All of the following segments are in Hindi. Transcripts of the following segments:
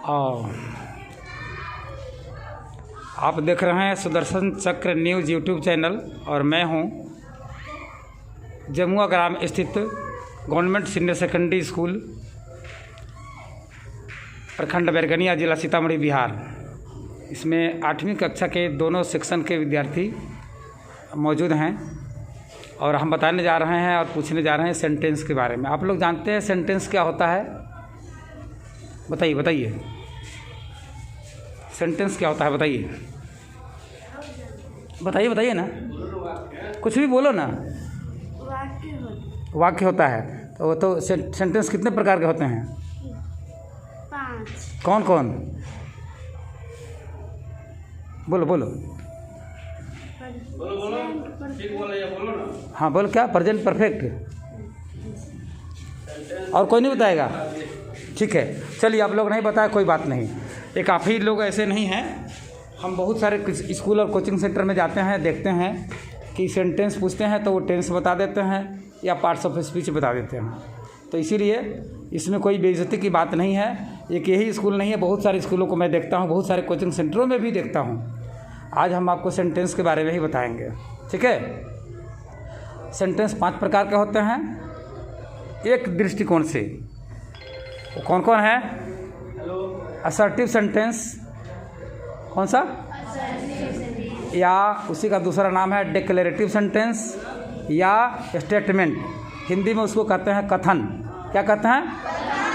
और आप देख रहे हैं सुदर्शन चक्र न्यूज़ यूट्यूब चैनल और मैं हूं जमुआ ग्राम स्थित गवर्नमेंट सीनियर सेकेंडरी स्कूल प्रखंड बैरगनिया जिला सीतामढ़ी बिहार। इसमें 8वीं कक्षा के दोनों सेक्शन के विद्यार्थी मौजूद हैं और हम बताने जा रहे हैं और पूछने जा रहे हैं सेंटेंस के बारे में। आप लोग जानते हैं सेंटेंस क्या होता है? बताइए बताइए, सेंटेंस क्या होता है? बताइए बताइए बताइए ना, कुछ भी बोलो ना। वाक्य होता है। तो वो तो सेंटेंस कितने प्रकार के होते हैं? 5। कौन कौन? बोलो बोलो हाँ बोलो। क्या? Present perfect. और कोई नहीं बताएगा? ठीक है, चलिए आप लोग नहीं बताया कोई बात नहीं। ये काफ़ी लोग ऐसे नहीं हैं। हम बहुत सारे स्कूल और कोचिंग सेंटर में जाते हैं, देखते हैं कि सेंटेंस पूछते हैं तो वो टेंस बता देते हैं या पार्ट्स ऑफ स्पीच बता देते हैं। तो इसीलिए इसमें कोई बेइज्जती की बात नहीं है। एक यही स्कूल नहीं है, बहुत सारे स्कूलों को मैं देखता हूँ, बहुत सारे कोचिंग सेंटरों में भी देखता हूँ। आज हम आपको सेंटेंस के बारे में ही बताएंगे, ठीक है? सेंटेंस 5 प्रकार के होते हैं एक दृष्टिकोण से। वो कौन कौन है? असर्टिव सेंटेंस, कौन सा? या उसी का दूसरा नाम है डिक्लेरेटिव सेंटेंस या स्टेटमेंट। हिंदी में उसको कहते हैं कथन। क्या कहते हैं?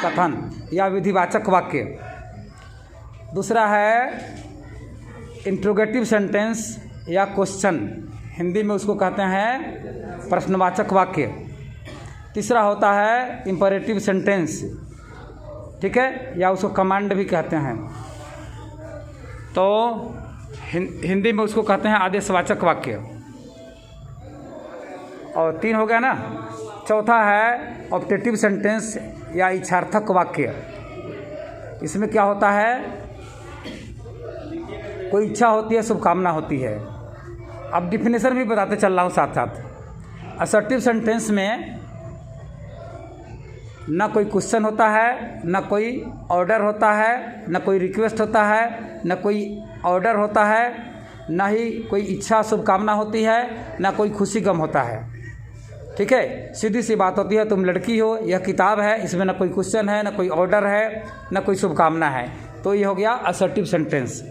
कथन या विधिवाचक वाक्य। दूसरा है इंट्रोगेटिव सेंटेंस या क्वेश्चन। हिंदी में उसको कहते हैं प्रश्नवाचक वाक्य। तीसरा होता है इंपरेटिव सेंटेंस, ठीक है, या उसको कमांड भी कहते हैं। तो हिंदी में उसको कहते हैं आदेशवाचक वाक्य। और 3 हो गया ना। चौथा है ऑब्जेक्टिव सेंटेंस या इच्छार्थक वाक्य। इसमें क्या होता है? कोई इच्छा होती है, शुभकामना होती है। अब डिफिनेशन भी बताते चल रहा हूँ साथ साथ। असर्टिव सेंटेंस में ना कोई क्वेश्चन होता है, ना कोई ऑर्डर होता है, ना कोई रिक्वेस्ट होता है, ना कोई ऑर्डर होता है, ना ही कोई इच्छा शुभकामना होती है, ना कोई खुशी गम होता है, ठीक है? सीधी सी बात होती है, तुम लड़की हो, यह किताब है, इसमें ना कोई क्वेश्चन है, ना कोई ऑर्डर है, ना कोई शुभकामना है। तो ये हो गया असर्टिव सेंटेंस,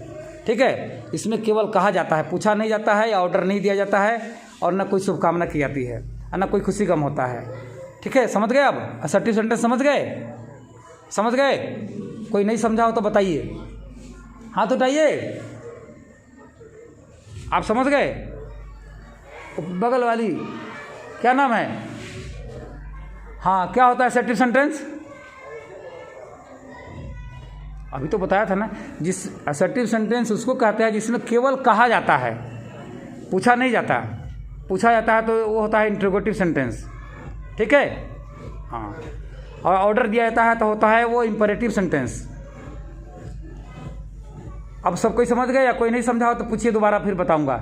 ठीक है? इसमें केवल कहा जाता है, पूछा नहीं जाता है या ऑर्डर नहीं दिया जाता है, और ना कोई शुभकामना की जाती है और ना कोई खुशी गम होता है, ठीक है? समझ गए? अब असर्टिव सेंटेंस समझ गए? समझ गए? कोई नहीं समझा हो तो बताइए, हाथ उठाइए। आप समझ गए? बगल वाली क्या नाम है? हाँ, क्या होता है असर्टिव सेंटेंस? अभी तो बताया था ना। जिस असर्टिव सेंटेंस उसको कहते हैं जिसमें केवल कहा जाता है, पूछा नहीं जाता। पूछा जाता है तो वो होता है इंट्रोगेटिव सेंटेंस, ठीक है? हाँ, और ऑर्डर दिया जाता है तो होता है वो इंपरेटिव सेंटेंस। अब सब कोई समझ गए या कोई नहीं समझा हो तो पूछिए, दोबारा फिर बताऊंगा।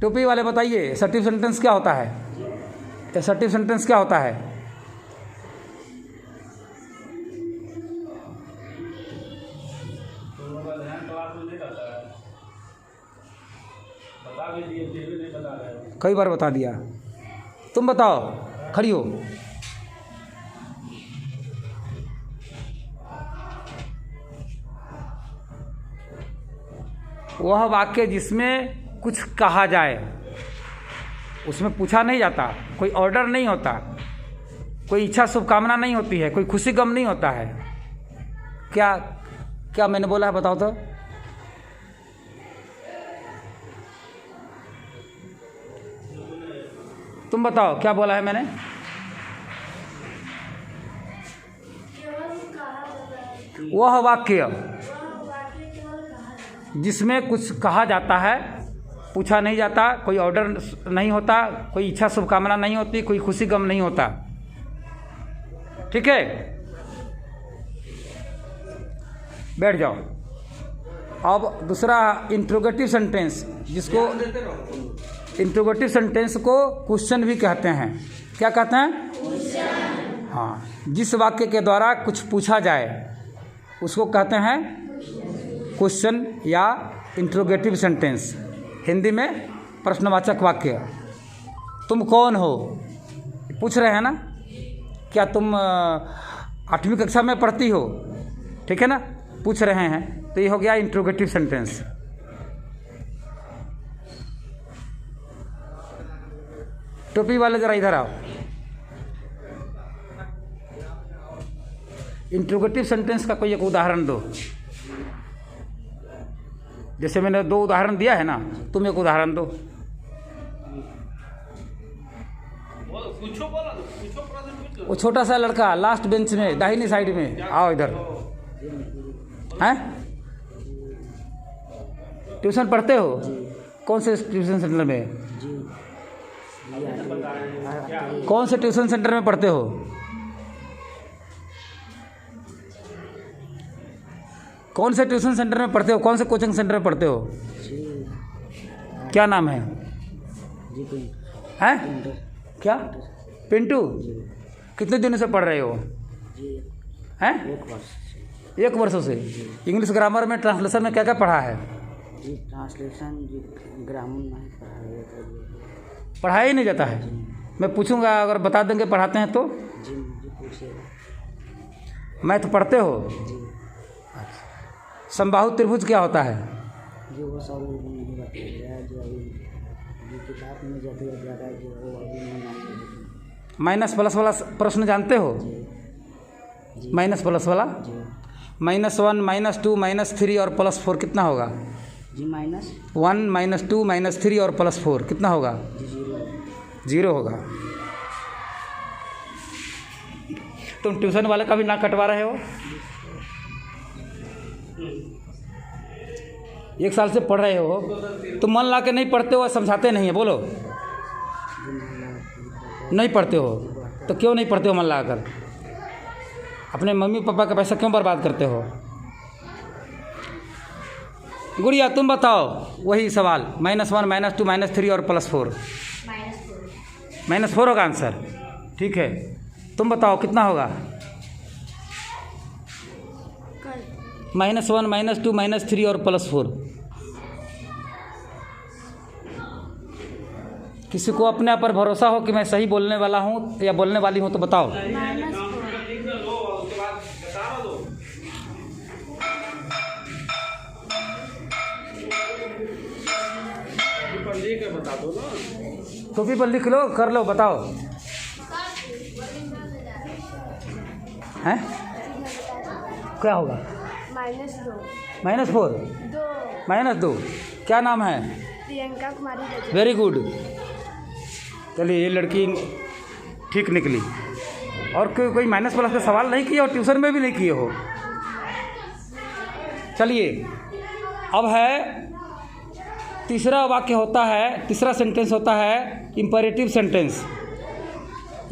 टोपी वाले बताइए, असर्टिव सेंटेंस क्या होता है? असर्टिव सेंटेंस क्या होता है? कई बार बता दिया। तुम बताओ, खड़ी हो। वह वाक्य जिसमें कुछ कहा जाए, उसमें पूछा नहीं जाता, कोई ऑर्डर नहीं होता, कोई इच्छा शुभकामना नहीं होती है, कोई खुशी गम नहीं होता है। क्या क्या मैंने बोला है? बताओ तो। तुम बताओ क्या बोला है मैंने? वह वाक्य जिसमें कुछ कहा जाता है, पूछा नहीं जाता, कोई ऑर्डर नहीं होता, कोई इच्छा शुभकामना नहीं होती, कोई खुशी गम नहीं होता, ठीक है? बैठ जाओ। अब दूसरा इंट्रोगेटिव सेंटेंस, जिसको इंट्रोगेटिव सेंटेंस को क्वेश्चन भी कहते हैं। क्या कहते हैं? हाँ, जिस वाक्य के द्वारा कुछ पूछा जाए उसको कहते हैं क्वेश्चन या इंट्रोगेटिव सेंटेंस, हिंदी में प्रश्नवाचक वाक्य। तुम कौन हो, पूछ रहे हैं ना, क्या तुम 8वीं कक्षा में पढ़ती हो, ठीक है ना, पूछ रहे हैं, तो ये हो गया इंट्रोगेटिव सेंटेंस। टोपी वाले ज़रा इधर आओ। इंट्रोगेटिव सेंटेंस का कोई एक उदाहरण दो। जैसे मैंने 2 उदाहरण दिया है ना, तुम एक उदाहरण दो। वो छोटा सा लड़का लास्ट बेंच में दाहिनी साइड में, आओ इधर। हैं, ट्यूशन पढ़ते हो? कौन से ट्यूशन सेंटर में? कौन से ट्यूशन सेंटर में पढ़ते हो? कौन से ट्यूशन सेंटर में पढ़ते हो? कौन से कोचिंग सेंटर में पढ़ते हो? क्या नाम है? हैं? क्या? पिंटू? कितने दिनों से पढ़ रहे हो? हैं? 1 वर्षों से। इंग्लिश ग्रामर में, ट्रांसलेशन में क्या क्या पढ़ा है? ट्रांसलेशन ग्रामर नहीं पढ़ाया ही नहीं जाता है। मैं पूछूंगा, अगर बता देंगे पढ़ाते हैं तो? जी मुझे पूछिएगा। मैथ पढ़ते हो? समबाहु त्रिभुज क्या होता है? जो वो सब नहीं बताया, जो अभी किताब में जो ज़्यादा जो वो अभी नहीं। माइनस प्लस वाला प्रश्न जानते हो? माइनस प्लस वाला? -1 -2 -3 और +4 कितना होगा? जी -1 -2 -3 और +4 कितना होगा? जी 0 होगा। तुम ट्यूशन वाले का भी नाक कटवा रहे हो? 1 साल से पढ़ रहे हो, तुम मन ला के नहीं पढ़ते हो, समझाते नहीं है, बोलो। नहीं पढ़ते हो तो क्यों नहीं पढ़ते हो मन ला कर? अपने मम्मी पापा का पैसा क्यों बर्बाद करते हो? गुड़िया तुम बताओ वही सवाल। -1 -2 -3 और +4? -4 होगा आंसर। ठीक है, तुम बताओ कितना होगा? -1 -2 -3 और +4। किसी को अपने आप पर भरोसा हो कि मैं सही बोलने वाला हूँ या बोलने वाली हूँ तो बताओ। टोपी पर लिख लो, कर लो, बताओ। हैं? क्या होगा? -4 -2। क्या नाम है? प्रियंका कुमारी। Very good. चलिए, ये लड़की ठीक निकली। और कोई माइनस प्लस का सवाल नहीं किए हो, ट्यूशन में भी नहीं किए हो। चलिए, अब है तीसरा वाक्य होता है, तीसरा सेंटेंस होता है इंपरेटिव सेंटेंस,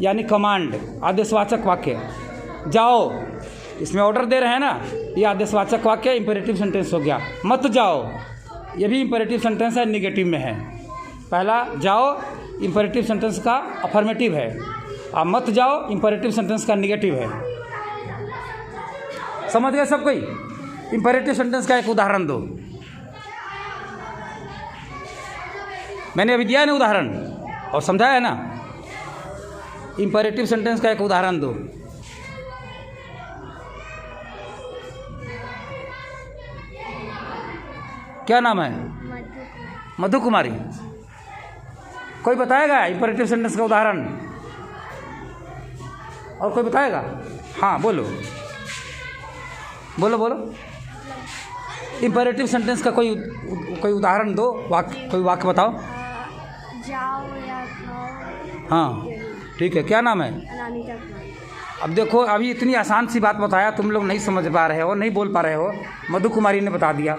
यानी कमांड, आदेशवाचक वाक्य। जाओ, इसमें ऑर्डर दे रहे हैं ना, ये आदेशवाचक वाक्य इंपरेटिव सेंटेंस हो गया। मत जाओ, ये भी इंपरेटिव सेंटेंस है, निगेटिव में है। पहला जाओ इंपरेटिव सेंटेंस का अफर्मेटिव है, और मत जाओ इंपरेटिव सेंटेंस का निगेटिव है। समझ गए सब कोई? इंपरेटिव सेंटेंस का एक उदाहरण दो। मैंने अभी दिया है ना उदाहरण, और समझाया है ना। इंपरेटिव सेंटेंस का एक उदाहरण दो। क्या नाम है? मधु कुमारी। कोई बताएगा इंपरेटिव सेंटेंस का उदाहरण? और कोई बताएगा? हाँ बोलो बोलो बोलो। इंपरेटिव सेंटेंस का कोई उदाहरण दो, कोई वाक्य बताओ। जाओ या खाओ। हाँ ठीक है, क्या नाम है? अनामिका कुमारी। अब देखो, अभी इतनी आसान सी बात बताया, तुम लोग नहीं समझ पा रहे हो, नहीं बोल पा रहे हो। मधु कुमारी ने बता दिया।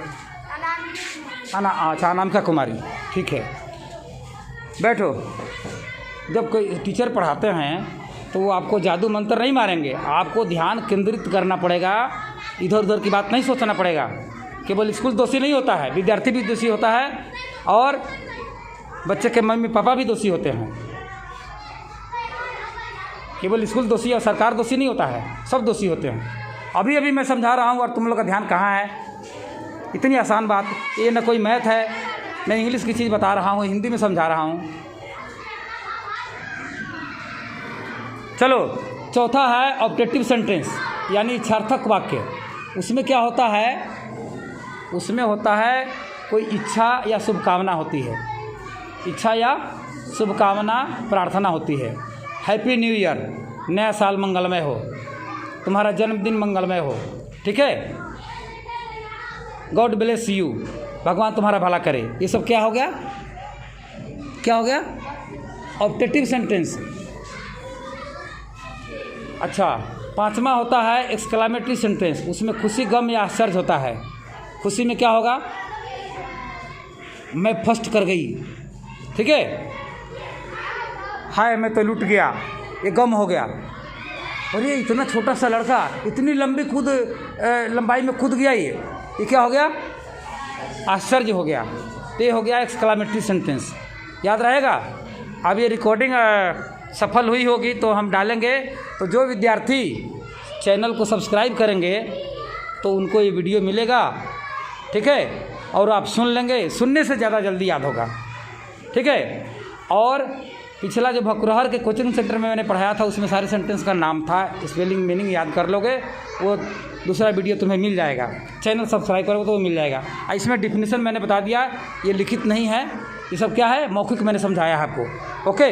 अच्छा, अनामिका कुमारी, ठीक है। बैठो। जब कोई टीचर पढ़ाते हैं तो वो आपको जादू मंत्र नहीं मारेंगे, आपको ध्यान केंद्रित करना पड़ेगा, इधर उधर की बात नहीं सोचना पड़ेगा। केवल स्कूल दोषी नहीं होता है, विद्यार्थी भी दोषी होता है, और बच्चे के मम्मी पापा भी दोषी होते हैं। केवल स्कूल दोषी और सरकार दोषी नहीं होता है, सब दोषी होते हैं। अभी अभी मैं समझा रहा हूँ और तुम लोग का ध्यान कहाँ है। इतनी आसान बात, ये न कोई मैथ है, मैं इंग्लिश की चीज़ बता रहा हूँ, हिंदी में समझा रहा हूँ। चलो, चौथा है ऑब्जेक्टिव सेंटेंस, यानी इच्छार्थक वाक्य। उसमें क्या होता है, उसमें होता है कोई इच्छा या शुभकामना होती है, इच्छा या शुभकामना प्रार्थना होती है। हैप्पी न्यू ईयर, नया साल मंगलमय हो, तुम्हारा जन्मदिन मंगलमय हो, ठीक है। गॉड ब्लेस यू, भगवान तुम्हारा भला करे। ये सब क्या हो गया, क्या हो गया, ऑब्जेक्टिव सेंटेंस। अच्छा, पांचवा होता है एक्सक्लेमेटरी सेंटेंस। उसमें खुशी, गम या आश्चर्य होता है। खुशी में क्या होगा, मैं फर्स्ट कर गई, ठीक है। हाय मैं तो लूट गया, ये गम हो गया। अरे इतना छोटा सा लड़का इतनी लंबी लंबाई में कूद गया, ये क्या हो गया, आश्चर्य हो गया। तो ये हो गया एक्सक्लेमेटरी सेंटेंस, याद रहेगा। अब ये रिकॉर्डिंग सफल हुई होगी तो हम डालेंगे, तो जो विद्यार्थी चैनल को सब्सक्राइब करेंगे तो उनको ये वीडियो मिलेगा, ठीक है। और आप सुन लेंगे, सुनने से ज़्यादा जल्दी याद होगा, ठीक है। और पिछला जो भकुरहर के कोचिंग सेंटर में मैंने पढ़ाया था, उसमें सारे सेंटेंस का नाम था, स्पेलिंग मीनिंग याद कर लोगे, वो दूसरा वीडियो तुम्हें मिल जाएगा। चैनल सब्सक्राइब करोगे तो वो मिल जाएगा। इसमें डिफिनीशन मैंने बता दिया, ये लिखित नहीं है, ये सब क्या है, मौखिक मैंने समझाया है आपको, ओके।